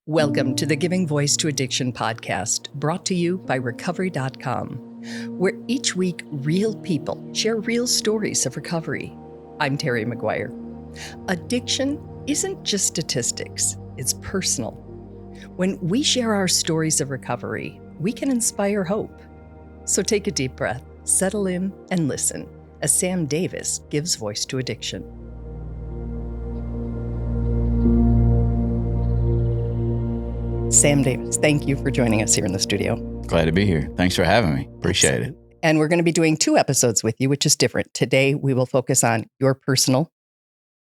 Welcome to the Giving Voice to Addiction podcast, brought to you by Recovery.com, where each week real people share real stories of recovery. I'm Terry McGuire. Addiction isn't just statistics, it's personal. When we share our stories of recovery, we can inspire hope. So take a deep breath, settle in, and listen as Sam Davis gives voice to addiction. Sam Davis, thank you for joining us here in the studio. Glad to be here. Thanks for having me. Appreciate it. And we're going to be doing 2 episodes with you, which is different. Today, we will focus on your personal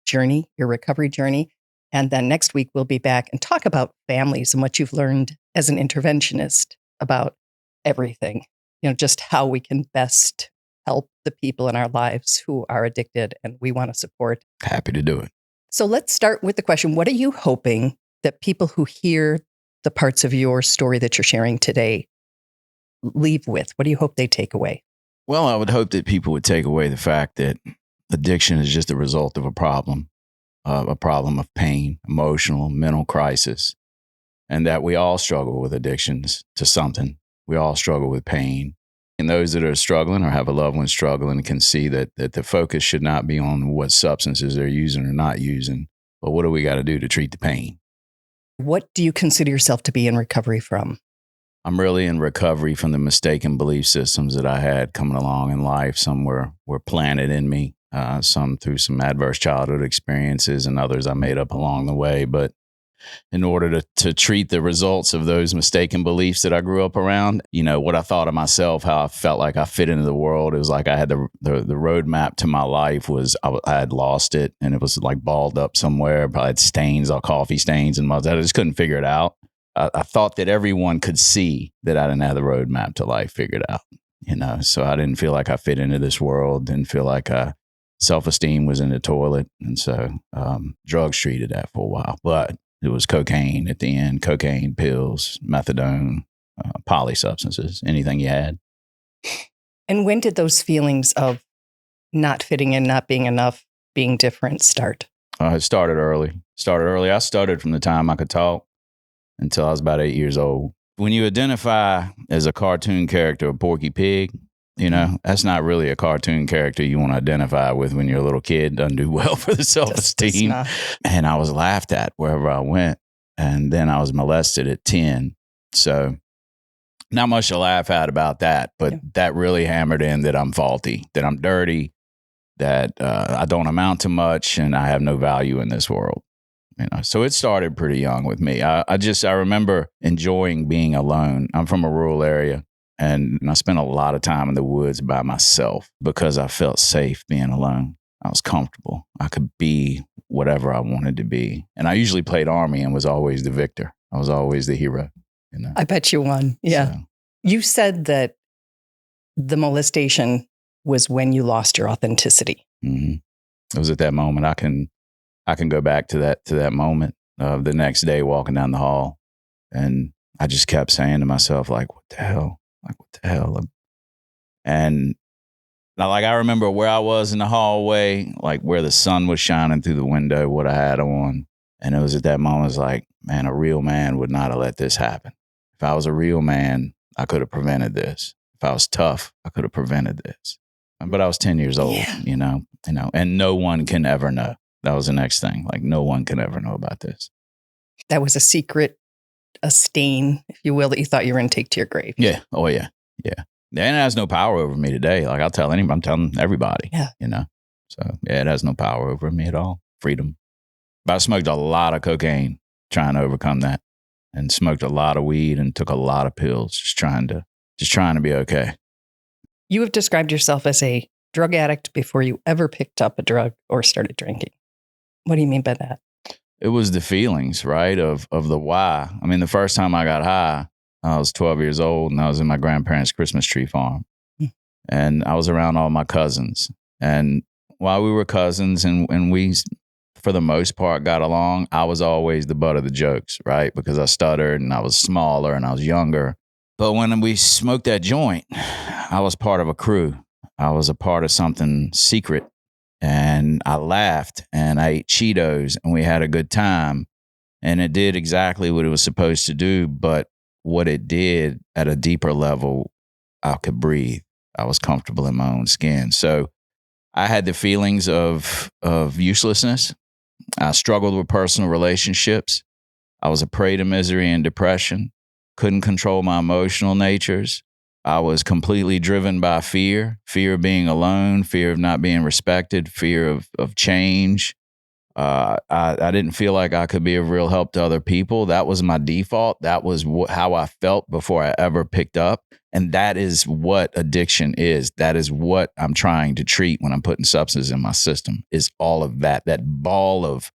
journey, your recovery journey. And then next week, we'll be back and talk about families and what you've learned as an interventionist about everything. You know, just how we can best help the people in our lives who are addicted and we want to support. Happy to do it. So let's start with the question, what are you hoping that people who hear the parts of your story that you're sharing today leave with? What do you hope they take away? Well, I would hope that people would take away the fact that addiction is just a result of a problem of pain, emotional, mental crisis, and that we all struggle with addictions to something. We all struggle with pain. And those that are struggling or have a loved one struggling can see that the focus should not be on what substances they're using or not using, but what do we got to do to treat the pain? What do you consider yourself to be in recovery from? I'm really in recovery from the mistaken belief systems that I had coming along in life. Some were planted in me, some through some adverse childhood experiences, and others I made up along the way. But in order to treat the results of those mistaken beliefs that I grew up around, you know, what I thought of myself, how I felt like I fit into the world, it was like I had the roadmap to my life was I had lost it, and it was like balled up somewhere. I had stains, all coffee stains, and I just couldn't figure it out. I thought that everyone could see that I didn't have the roadmap to life figured out, you know, so I didn't feel like I fit into this world, didn't feel like self-esteem was in the toilet. And so drugs treated that for a while, but it was cocaine at the end, cocaine, pills, methadone, poly substances, anything you had. And when did those feelings of not fitting in, not being enough, being different start? It started early. I started from the time I could talk until I was about 8 years old. When you identify as a cartoon character, a Porky Pig, you know, that's not really a cartoon character you want to identify with when you're a little kid. Doesn't do well for the self-esteem. And I was laughed at wherever I went. And then I was molested at 10. So not much to laugh at about that, but that really hammered in that I'm faulty, that I'm dirty, that I don't amount to much, and I have no value in this world. You know, so it started pretty young with me. I remember enjoying being alone. I'm from a rural area. And I spent a lot of time in the woods by myself because I felt safe being alone. I was comfortable. I could be whatever I wanted to be. And I usually played Army and was always the victor. I was always the hero. You know? I bet you won. Yeah. So. You said that the molestation was when you lost your authenticity. Mm-hmm. It was at that moment. I can go back to that moment of the next day walking down the hall. And I just kept saying to myself, like, what the hell? Like, what the hell? And like, I remember where I was in the hallway, like where the sun was shining through the window, what I had on. And it was at that moment, it's like, man, a real man would not have let this happen. If I was a real man, I could have prevented this. If I was tough, I could have prevented this. But I was 10 years old, you know, and no one can ever know. That was the next thing. Like, no one can ever know about this. That was a secret, a stain, if you will, that you thought you were going to take to your grave. Yeah. Oh, yeah. Yeah. And it has no power over me today. Like, I'll tell anybody, I'm telling everybody, you know. So, yeah, it has no power over me at all. Freedom. But I smoked a lot of cocaine trying to overcome that, and smoked a lot of weed and took a lot of pills, just trying to be okay. You have described yourself as a drug addict before you ever picked up a drug or started drinking. What do you mean by that? It was the feelings, right, of the why. I mean, the first time I got high, I was 12 years old, and I was in my grandparents' Christmas tree farm. And I was around all my cousins. And while we were cousins and we, for the most part, got along, I was always the butt of the jokes, right, because I stuttered and I was smaller and I was younger. But when we smoked that joint, I was part of a crew. I was a part of something secret. And I laughed and I ate Cheetos and we had a good time. And it did exactly what it was supposed to do. But what it did at a deeper level, I could breathe. I was comfortable in my own skin. So I had the feelings of uselessness. I struggled with personal relationships. I was a prey to misery and depression. Couldn't control my emotional natures. I was completely driven by fear of being alone, fear of not being respected, fear of change. I didn't feel like I could be of real help to other people. That was my default. That was how I felt before I ever picked up. And that is what addiction is. That is what I'm trying to treat when I'm putting substances in my system, is all of that ball of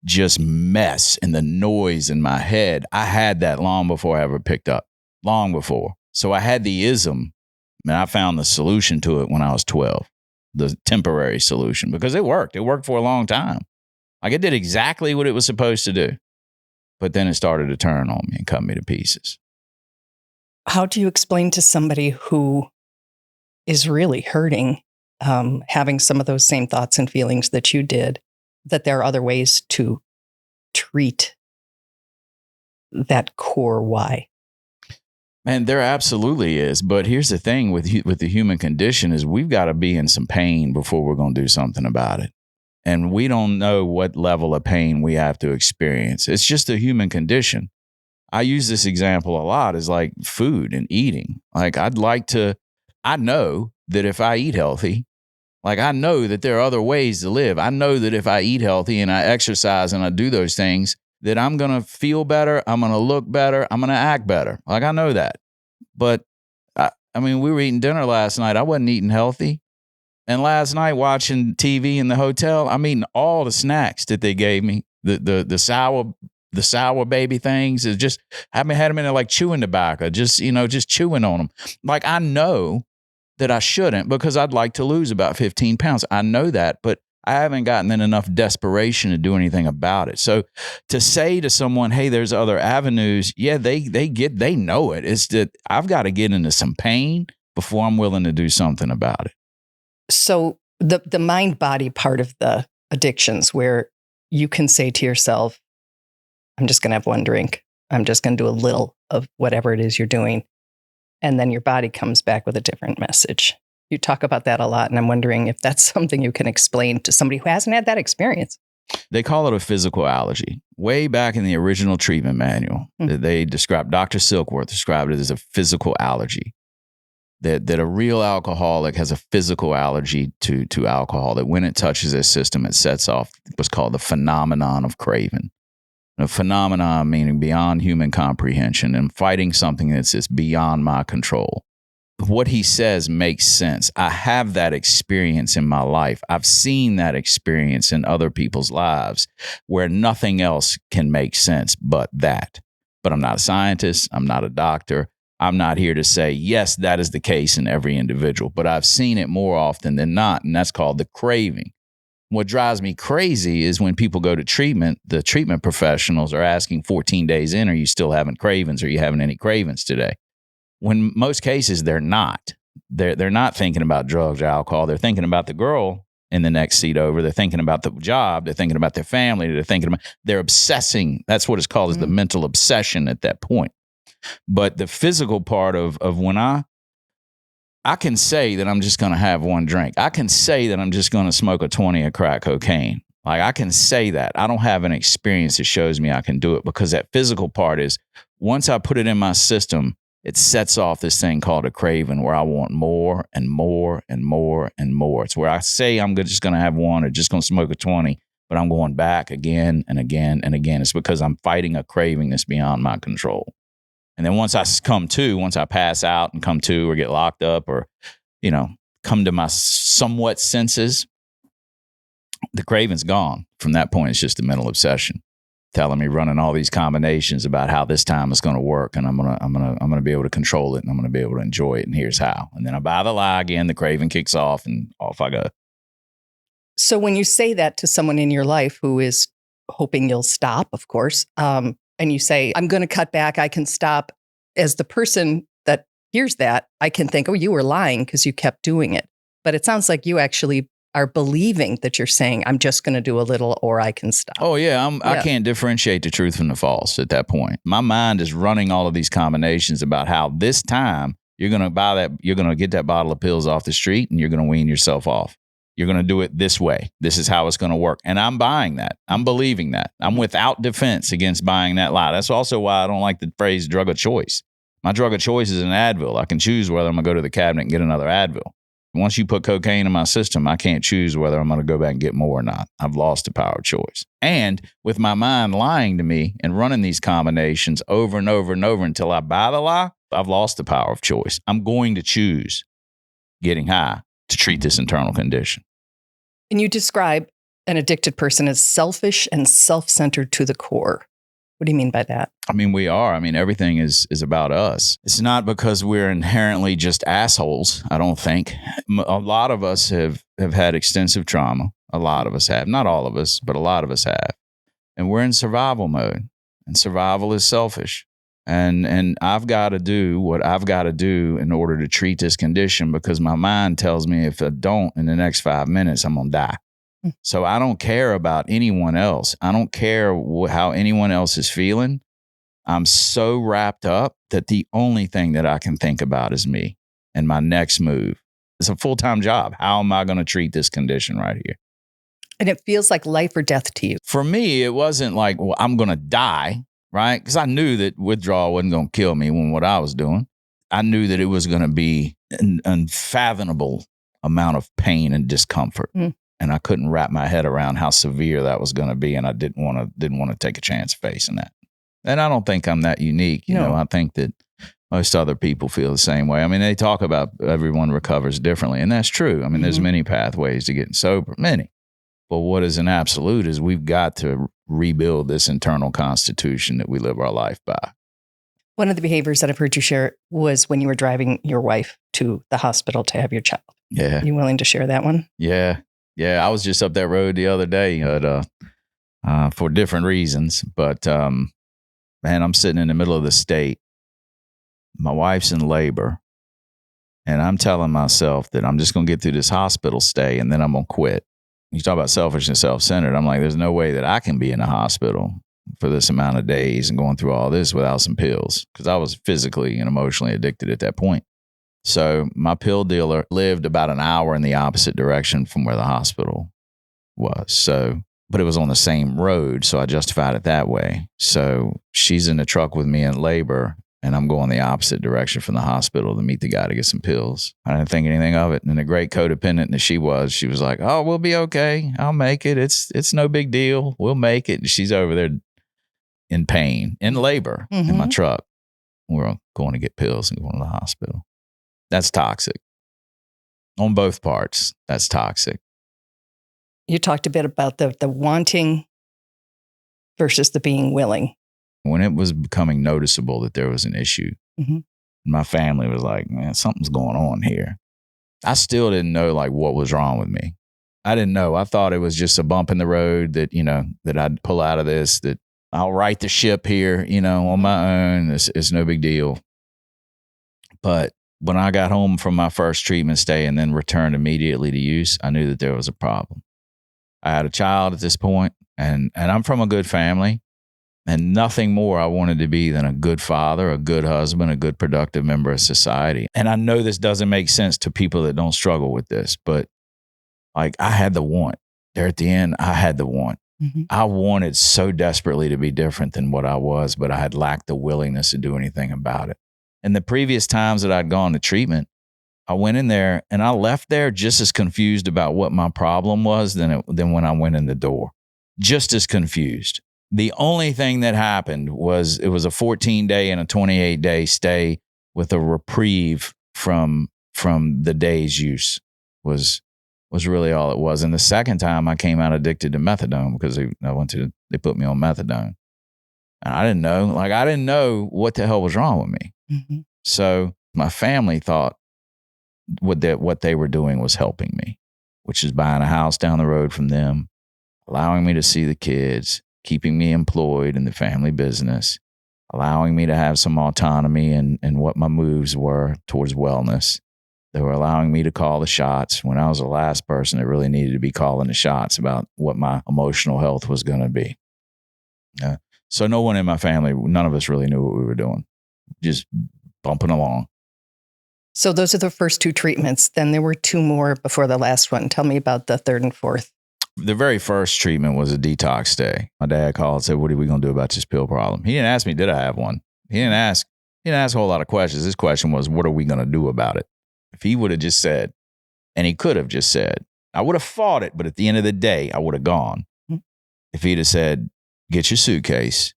just mess and the noise in my head. I had that long before I ever picked up, long before. So I had the ism, and I found the solution to it when I was 12, the temporary solution, because it worked. It worked for a long time. Like, it did exactly what it was supposed to do. But then it started to turn on me and cut me to pieces. How do you explain to somebody who is really hurting, having some of those same thoughts and feelings that you did, that there are other ways to treat that core why? And there absolutely is. But here's the thing with the human condition is we've got to be in some pain before we're going to do something about it. And we don't know what level of pain we have to experience. It's just a human condition. I use this example a lot as like food and eating. Like, I know that if I eat healthy, like, I know that there are other ways to live. I know that if I eat healthy and I exercise and I do those things, that I'm going to feel better. I'm going to look better. I'm going to act better. Like, I know that. But I mean, we were eating dinner last night. I wasn't eating healthy. And last night watching TV in the hotel, I'm eating all the snacks that they gave me. The sour baby things is just, I haven't had them in there like chewing tobacco, just chewing on them. Like, I know that I shouldn't, because I'd like to lose about 15 pounds. I know that, but I haven't gotten in enough desperation to do anything about it. So to say to someone, hey, there's other avenues. Yeah, they know it. It's that I've got to get into some pain before I'm willing to do something about it. So the mind body part of the addictions, where you can say to yourself, I'm just going to have one drink. I'm just going to do a little of whatever it is you're doing. And then your body comes back with a different message. You talk about that a lot. And I'm wondering if that's something you can explain to somebody who hasn't had that experience. They call it a physical allergy. Way back in the original treatment manual, they described, Dr. Silkworth described it as a physical allergy. That a real alcoholic has a physical allergy to alcohol, that when it touches their system, it sets off what's called the phenomenon of craving. A phenomenon meaning beyond human comprehension, and fighting something that's beyond my control. What he says makes sense. I have that experience in my life. I've seen that experience in other people's lives where nothing else can make sense but that. But I'm not a scientist. I'm not a doctor. I'm not here to say, yes, that is the case in every individual, but I've seen it more often than not, and that's called the craving. What drives me crazy is when people go to treatment, the treatment professionals are asking 14 days in, are you still having cravings? Are you having any cravings today? When most cases, they're not. They're not thinking about drugs or alcohol. They're thinking about the girl in the next seat over. They're thinking about the job. They're thinking about their family. They're obsessing. That's what it's called, is the mental obsession at that point. But the physical part of when I can say that I'm just going to have one drink. I can say that I'm just going to smoke a 20 of crack cocaine. Like, I can say that. I don't have an experience that shows me I can do it, because that physical part is, once I put it in my system, it sets off this thing called a craving, where I want more and more and more and more. It's where I say I'm just going to have one, or just going to smoke a 20, but I'm going back again and again and again. It's because I'm fighting a craving that's beyond my control. And then once I pass out and come to, or get locked up, or, come to my somewhat senses, the craving's gone. From that point, it's just a mental obsession telling me, running all these combinations about how this time is going to work, and I'm going to be able to control it, and I'm going to be able to enjoy it, and here's how. And then I buy the lie again, the craving kicks off, and off I go. So when you say that to someone in your life who is hoping you'll stop, of course, and you say, I'm going to cut back, I can stop, as the person that hears that, I can think, oh, you were lying because you kept doing it. But it sounds like you actually are believing that you're saying, I'm just going to do a little or I can stop. Oh, yeah. I can't differentiate the truth from the false at that point. My mind is running all of these combinations about how this time you're going to get that bottle of pills off the street and you're going to wean yourself off. You're going to do it this way. This is how it's going to work. And I'm buying that. I'm believing that. I'm without defense against buying that lie. That's also why I don't like the phrase drug of choice. My drug of choice is an Advil. I can choose whether I'm going to go to the cabinet and get another Advil. Once you put cocaine in my system, I can't choose whether I'm going to go back and get more or not. I've lost the power of choice. And with my mind lying to me and running these combinations over and over and over until I buy the lie, I've lost the power of choice. I'm going to choose getting high to treat this internal condition. And you describe an addicted person as selfish and self-centered to the core. What do you mean by that? I mean, we are. I mean, everything is about us. It's not because we're inherently just assholes, I don't think. A lot of us have had extensive trauma. A lot of us have. Not all of us, but a lot of us have. And we're in survival mode. And survival is selfish. And I've got to do what I've got to do in order to treat this condition because my mind tells me if I don't in the next 5 minutes, I'm going to die. So I don't care about anyone else. I don't care how anyone else is feeling. I'm so wrapped up that the only thing that I can think about is me and my next move. It's a full-time job. How am I going to treat this condition right here? And it feels like life or death to you. For me, it wasn't like, well, I'm going to die, right? Because I knew that withdrawal wasn't going to kill me when what I was doing. I knew that it was going to be an unfathomable amount of pain and discomfort. And I couldn't wrap my head around how severe that was going to be. And I didn't want to take a chance facing that. And I don't think I'm that unique. You know, I think that most other people feel the same way. I mean, they talk about everyone recovers differently. And that's true. I mean, there's many pathways to getting sober, many. But what is an absolute is we've got to rebuild this internal constitution that we live our life by. One of the behaviors that I've heard you share was when you were driving your wife to the hospital to have your child. Yeah. Are you willing to share that one? Yeah. Yeah, I was just up that road the other day for different reasons. But, man, I'm sitting in the middle of the state. My wife's in labor. And I'm telling myself that I'm just going to get through this hospital stay and then I'm going to quit. You talk about selfish and self-centered. I'm like, there's no way that I can be in a hospital for this amount of days and going through all this without some pills. Because I was physically and emotionally addicted at that point. So my pill dealer lived about an hour in the opposite direction from where the hospital was. So, but it was on the same road. So I justified it that way. So she's in the truck with me in labor and I'm going the opposite direction from the hospital to meet the guy to get some pills. I didn't think anything of it. And the great codependent that she was like, oh, we'll be okay. I'll make it. It's no big deal. We'll make it. And she's over there in pain, in labor in my truck. We're going to get pills and going to the hospital. That's toxic. On both parts, that's toxic. You talked a bit about the wanting versus the being willing. When it was becoming noticeable that there was an issue, my family was like, man, something's going on here. I still didn't know like what was wrong with me. I didn't know. I thought it was just a bump in the road that, that I'd pull out of this, that I'll right the ship here, on my own. It's no big deal. But when I got home from my first treatment stay and then returned immediately to use, I knew that there was a problem. I had a child at this point, and I'm from a good family, and nothing more I wanted to be than a good father, a good husband, a good productive member of society. And I know this doesn't make sense to people that don't struggle with this, but like I had the want. There at the end, I had the want. I wanted so desperately to be different than what I was, but I had lacked the willingness to do anything about it. And the previous times that I'd gone to treatment, I went in there and I left there just as confused about what my problem was than when I went in the door. Just as confused. The only thing that happened was it was a 14-day and a 28-day stay with a reprieve from the day's use was really all it was. And the second time I came out addicted to methadone because they put me on methadone. And I didn't know what the hell was wrong with me. So my family thought what they were doing was helping me, which is buying a house down the road from them, allowing me to see the kids, keeping me employed in the family business, allowing me to have some autonomy in what my moves were towards wellness. They were allowing me to call the shots when I was the last person that really needed to be calling the shots about what my emotional health was going to be. So no one in my family, none of us really knew what we were doing, just bumping along. So those are the first two treatments. Then there were two more before the last one. Tell me about the third and fourth. The very first treatment was a detox day. My dad called and said, "What are we going to do about this pill problem?" He didn't ask me, did I have one? He didn't ask a whole lot of questions. His question was, what are we going to do about it? If he would have just said, and he could have just said, I would have fought it, but at the end of the day, I would have gone. Mm-hmm. If he'd have said, get your suitcase,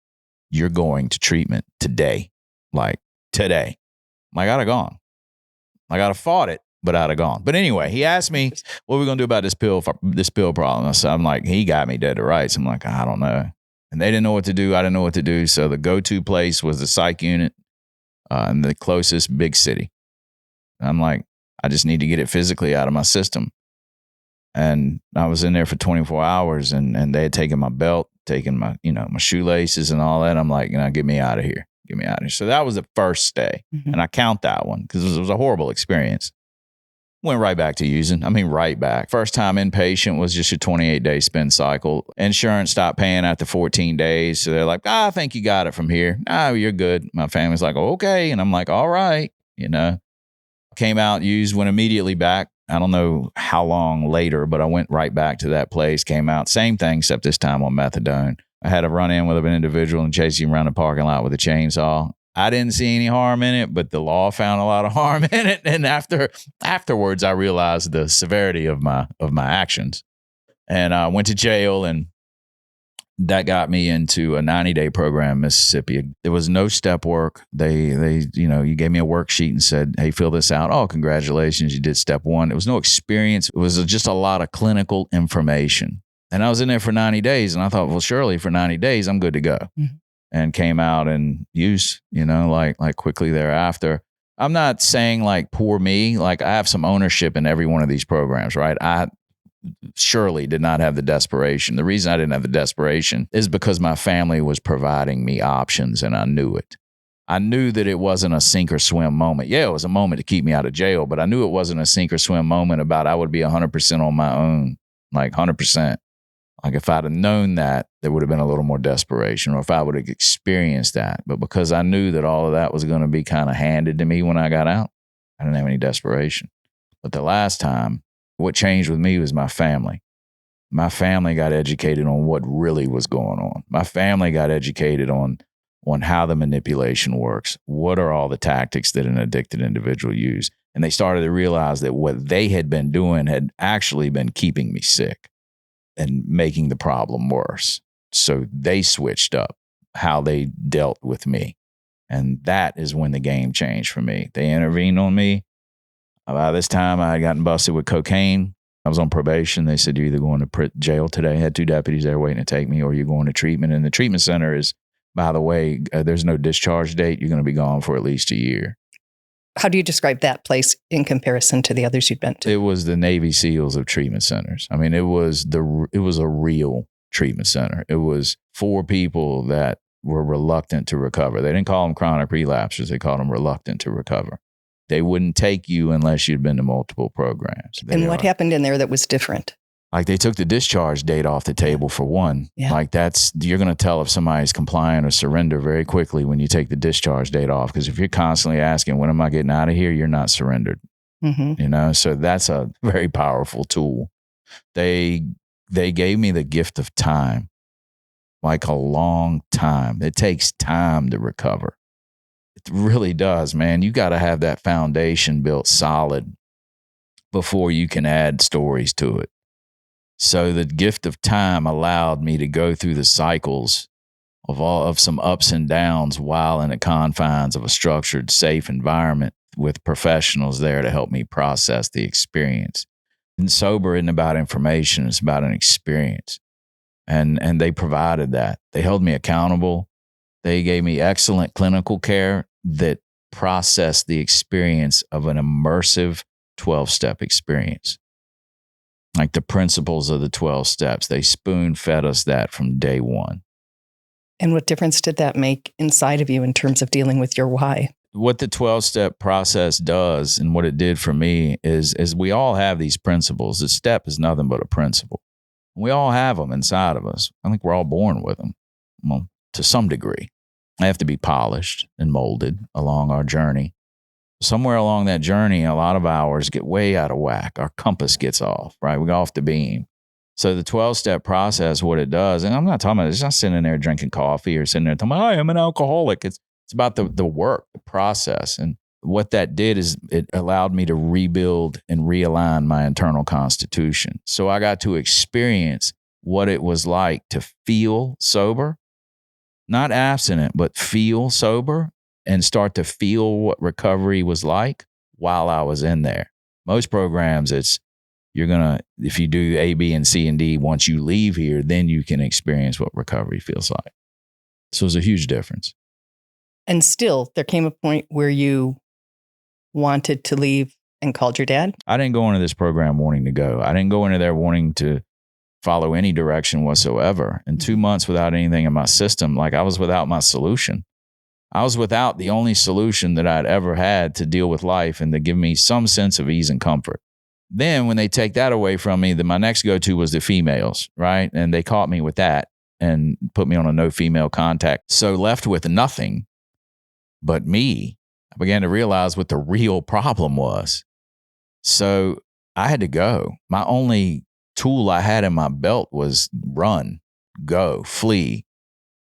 you're going to treatment today. Like today. Like I'd have gone. Like I'd have fought it, but I'd have gone. But anyway, he asked me, what are we going to do about this pill problem? So I'm like, he got me dead to rights. I'm like, I don't know. And they didn't know what to do. I didn't know what to do. So the go-to place was the psych unit in the closest big city. I'm like, I just need to get it physically out of my system. And I was in there for 24 hours and they had taken my belt, taken my, my shoelaces and all that. I'm like, get me out of here. Get me out of here. So that was the first day. Mm-hmm. And I count that one because it was a horrible experience. Went right back to using. Right back. First time inpatient was just a 28-day spin cycle. Insurance stopped paying after 14 days. So they're like, I think you got it from here. No, you're good. My family's like, okay. And I'm like, all right. Came out, used, went immediately back. I don't know how long later, but I went right back to that place, came out, same thing, except this time on methadone. I had a run-in with an individual and chased him around the parking lot with a chainsaw. I didn't see any harm in it, but the law found a lot of harm in it. And afterwards, I realized the severity of my actions. And I went to jail, and that got me into a 90-day program in Mississippi. There was no step work. They you gave me a worksheet and said, hey, fill this out. Oh, congratulations, you did step one. It was no experience. It was just a lot of clinical information. And I was in there for 90 days, and I thought, well, surely for 90 days, I'm good to go. Mm-hmm. And came out and used, like quickly thereafter. I'm not saying like poor me, like I have some ownership in every one of these programs, right? I surely did not have the desperation. The reason I didn't have the desperation is because my family was providing me options and I knew it. I knew that it wasn't a sink or swim moment. Yeah, it was a moment to keep me out of jail, but I knew it wasn't a sink or swim moment about I would be 100% on my own, like 100%. Like if I'd have known that, there would have been a little more desperation, or if I would have experienced that. But because I knew that all of that was going to be kind of handed to me when I got out, I didn't have any desperation. But the last time, what changed with me was my family. My family got educated on what really was going on. My family got educated on how the manipulation works. What are all the tactics that an addicted individual use? And they started to realize that what they had been doing had actually been keeping me sick and making the problem worse. So they switched up how they dealt with me. And that is when the game changed for me. They intervened on me. By this time, I had gotten busted with cocaine. I was on probation. They said, you're either going to jail today. I had 2 deputies there waiting to take me, or you're going to treatment. And the treatment center is, by the way, there's no discharge date. You're going to be gone for at least a year. How do you describe that place in comparison to the others you'd been to? It was the Navy SEALs of treatment centers. It was a real treatment center. It was for people that were reluctant to recover. They didn't call them chronic relapsers. They called them reluctant to recover. They wouldn't take you unless you'd been to multiple programs. And what happened in there that was different? Like they took the discharge date off the table for one. Yeah. Like you're going to tell if somebody's compliant or surrender very quickly when you take the discharge date off. Because if you're constantly asking, when am I getting out of here? You're not surrendered. Mm-hmm. So that's a very powerful tool. They gave me the gift of time, like a long time. It takes time to recover. It really does, man. You got to have that foundation built solid before you can add stories to it. So the gift of time allowed me to go through the cycles of some ups and downs while in the confines of a structured, safe environment with professionals there to help me process the experience. And sober isn't about information, it's about an experience. And they provided that. They held me accountable. They gave me excellent clinical care that processed the experience of an immersive 12-step experience. Like the principles of the 12 steps, they spoon-fed us that from day one. And what difference did that make inside of you in terms of dealing with your why? what the 12-step process does and what it did for me is we all have these principles. The step is nothing but a principle. We all have them inside of us. I think we're all born with them, well, to some degree. They have to be polished and molded along our journey. Somewhere along that journey, a lot of ours get way out of whack. Our compass gets off, right? We go off the beam. So the 12-step process, what it does, and I'm not talking about, it's not sitting in there drinking coffee or sitting there talking about, I am an alcoholic. It's about the work, the process. And what that did is it allowed me to rebuild and realign my internal constitution. So I got to experience what it was like to feel sober, not abstinent, but feel sober, and start to feel what recovery was like while I was in there. Most programs, if you do A, B, and C, and D, once you leave here, then you can experience what recovery feels like. So it's a huge difference. And still, there came a point where you wanted to leave and called your dad? I didn't go into this program wanting to go. I didn't go into there wanting to follow any direction whatsoever. In 2 months without anything in my system, like I was without my solution. I was without the only solution that I'd ever had to deal with life and to give me some sense of ease and comfort. Then when they take that away from me, then my next go-to was the females, right? And they caught me with that and put me on a no female contact. So left with nothing but me, I began to realize what the real problem was. So I had to go. My only tool I had in my belt was run, go, flee.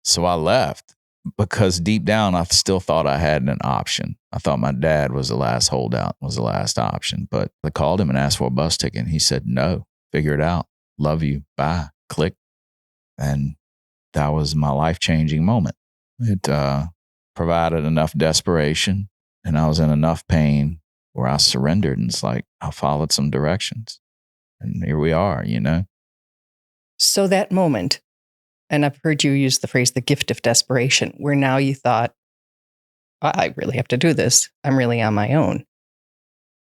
So I left because deep down, I still thought I had an option. I thought my dad was the last holdout, was the last option. But I called him and asked for a bus ticket. And he said, no, figure it out. Love you. Bye. Click. And that was my life-changing moment. It provided enough desperation and I was in enough pain where I surrendered. And it's like, I followed some directions. And here we are, you know? So that moment, and I've heard you use the phrase, the gift of desperation, where now you thought, I really have to do this. I'm really on my own.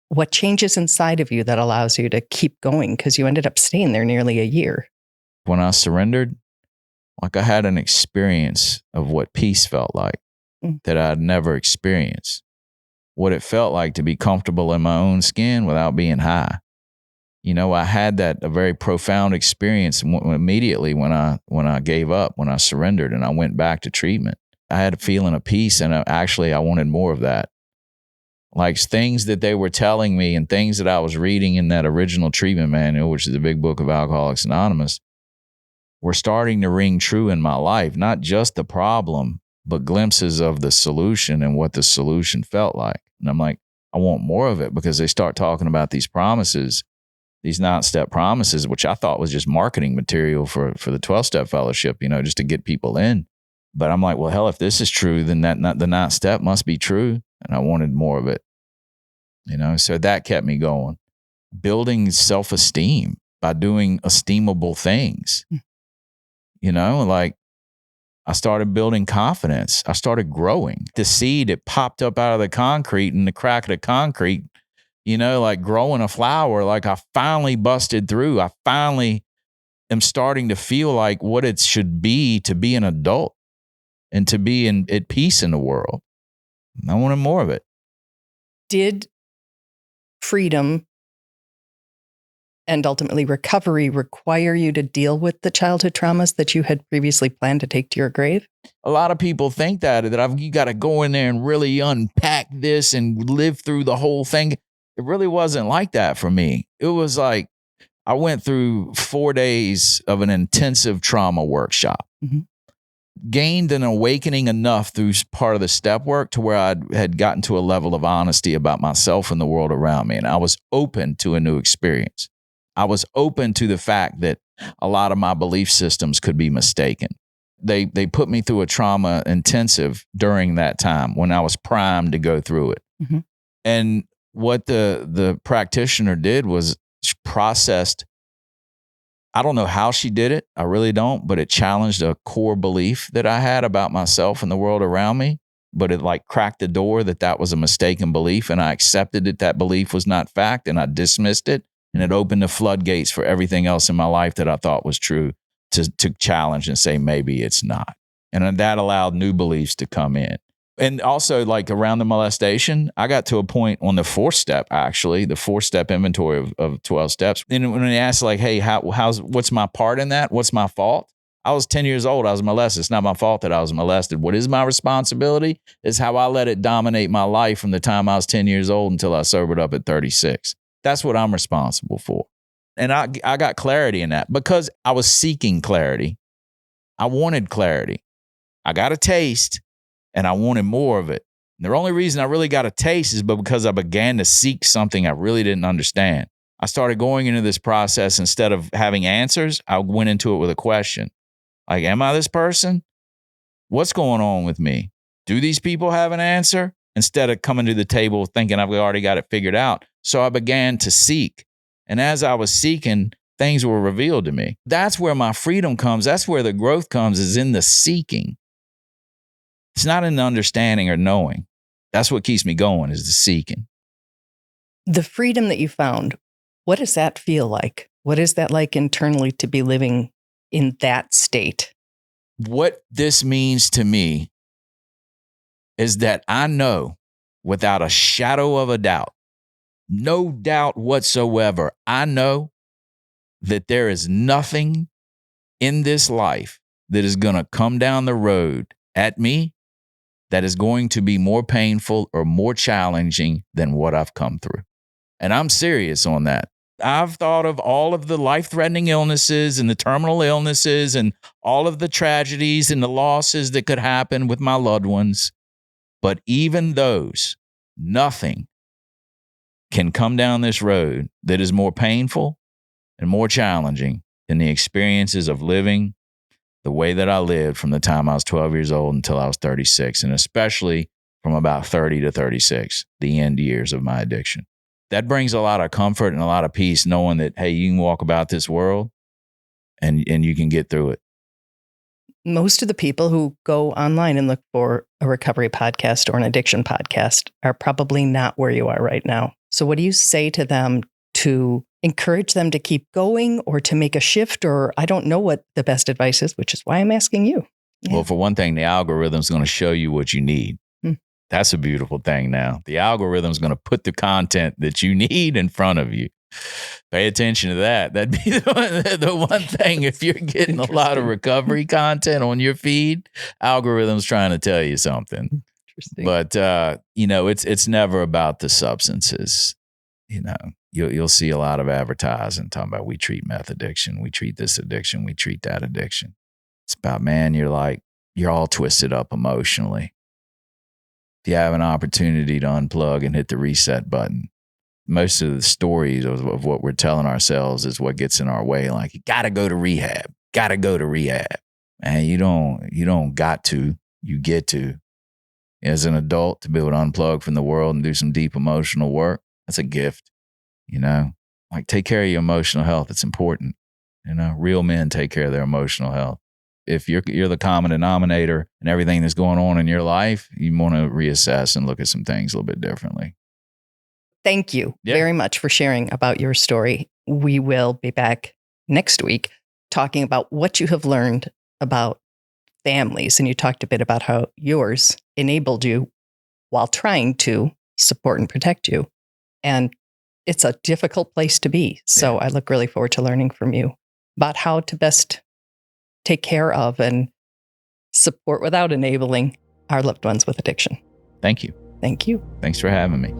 What changes inside of you that allows you to keep going? Because you ended up staying there nearly a year. When I surrendered, like I had an experience of what peace felt like that I'd never experienced. What it felt like to be comfortable in my own skin without being high. You know, I had a very profound experience immediately when I gave up, when I surrendered and I went back to treatment. I had a feeling of peace and I wanted more of that. Like things that they were telling me and things that I was reading in that original treatment manual, which is the big book of Alcoholics Anonymous, were starting to ring true in my life. Not just the problem, but glimpses of the solution and what the solution felt like. And I'm like, I want more of it because they start talking about these promises, these 9-step promises, which I thought was just marketing material for the 12-step fellowship, you know, just to get people in. But I'm like, well, hell, if this is true, then the 9th step must be true. And I wanted more of it, you know, so that kept me going. Building self-esteem by doing esteemable things, you know, like I started building confidence. I started growing. The seed that popped up out of the concrete and the crack of the concrete, you know, like growing a flower, like I finally busted through. I finally am starting to feel like what it should be to be an adult and to be at peace in the world. I wanted more of it. Did freedom and ultimately recovery require you to deal with the childhood traumas that you had previously planned to take to your grave? A lot of people think that you got to go in there and really unpack this and live through the whole thing. It really wasn't like that for me. It was like I went through 4 days of an intensive trauma workshop, gained an awakening enough through part of the step work to where I had gotten to a level of honesty about myself and the world around me. And I was open to a new experience. I was open to the fact that a lot of my belief systems could be mistaken. They put me through a trauma intensive during that time when I was primed to go through it. And what the practitioner did was processed. I don't know how she did it. I really don't, but it challenged a core belief that I had about myself and the world around me. But it like cracked the door that was a mistaken belief. And I accepted that belief was not fact and I dismissed it. And it opened the floodgates for everything else in my life that I thought was true to challenge and say, maybe it's not. And that allowed new beliefs to come in. And also, like around the molestation, I got to a point on the 4-step, actually, the 4-step inventory of 12 steps. And when they asked, like, hey, what's my part in that? What's my fault? I was 10 years old. I was molested. It's not my fault that I was molested. What is my responsibility is how I let it dominate my life from the time I was 10 years old until I sobered up at 36. That's what I'm responsible for. And I got clarity in that because I was seeking clarity. I wanted clarity. I got a taste. And I wanted more of it. And the only reason I really got a taste is because I began to seek something I really didn't understand. I started going into this process instead of having answers, I went into it with a question. Like, am I this person? What's going on with me? Do these people have an answer? Instead of coming to the table thinking I've already got it figured out. So I began to seek. And as I was seeking, things were revealed to me. That's where my freedom comes. That's where the growth comes, is in the seeking. It's not in the understanding or knowing. That's what keeps me going, is the seeking. The freedom that you found, what does that feel like? What is that like internally to be living in that state? What this means to me is that I know without a shadow of a doubt, no doubt whatsoever, I know that there is nothing in this life that is going to come down the road at me that is going to be more painful or more challenging than what I've come through. And I'm serious on that. I've thought of all of the life-threatening illnesses and the terminal illnesses and all of the tragedies and the losses that could happen with my loved ones. But even those, nothing can come down this road that is more painful and more challenging than the experiences of living the way that I lived from the time I was 12 years old until I was 36, and especially from about 30 to 36, the end years of my addiction. That brings a lot of comfort and a lot of peace knowing that, hey, you can walk about this world and you can get through it. Most of the people who go online and look for a recovery podcast or an addiction podcast are probably not where you are right now. So what do you say to them to encourage them to keep going or to make a shift? Or I don't know what the best advice is, which is why I'm asking you. Yeah. Well, for one thing, the algorithm's going to show you what you need. That's a beautiful thing now. The algorithm's going to put the content that you need in front of you. Pay attention to that. That'd be the one thing. If you're getting a lot of recovery content on your feed, algorithm's trying to tell you something. Interesting. But, it's never about the substances. You'll see a lot of advertising talking about, we treat meth addiction, we treat this addiction, we treat that addiction. It's about, man, you're all twisted up emotionally. If you have an opportunity to unplug and hit the reset button, most of the stories of what we're telling ourselves is what gets in our way. Like, you got to go to rehab, And you don't got to, you get to. As an adult, to be able to unplug from the world and do some deep emotional work, that's a gift. Like, take care of your emotional health. It's important. Real men take care of their emotional health. If you're the common denominator and everything that's going on in your life, you want to reassess and look at some things a little bit differently. Thank you very much for sharing about your story. We will be back next week talking about what you have learned about families. And you talked a bit about how yours enabled you while trying to support and protect you. And it's a difficult place to be. So I look really forward to learning from you about how to best take care of and support without enabling our loved ones with addiction. Thank you. Thank you. Thanks for having me.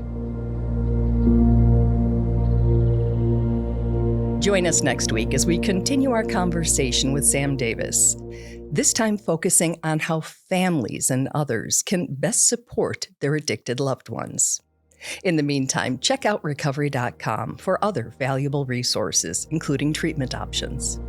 Join us next week as we continue our conversation with Sam Davis, this time focusing on how families and others can best support their addicted loved ones. In the meantime, check out Recovery.com for other valuable resources, including treatment options.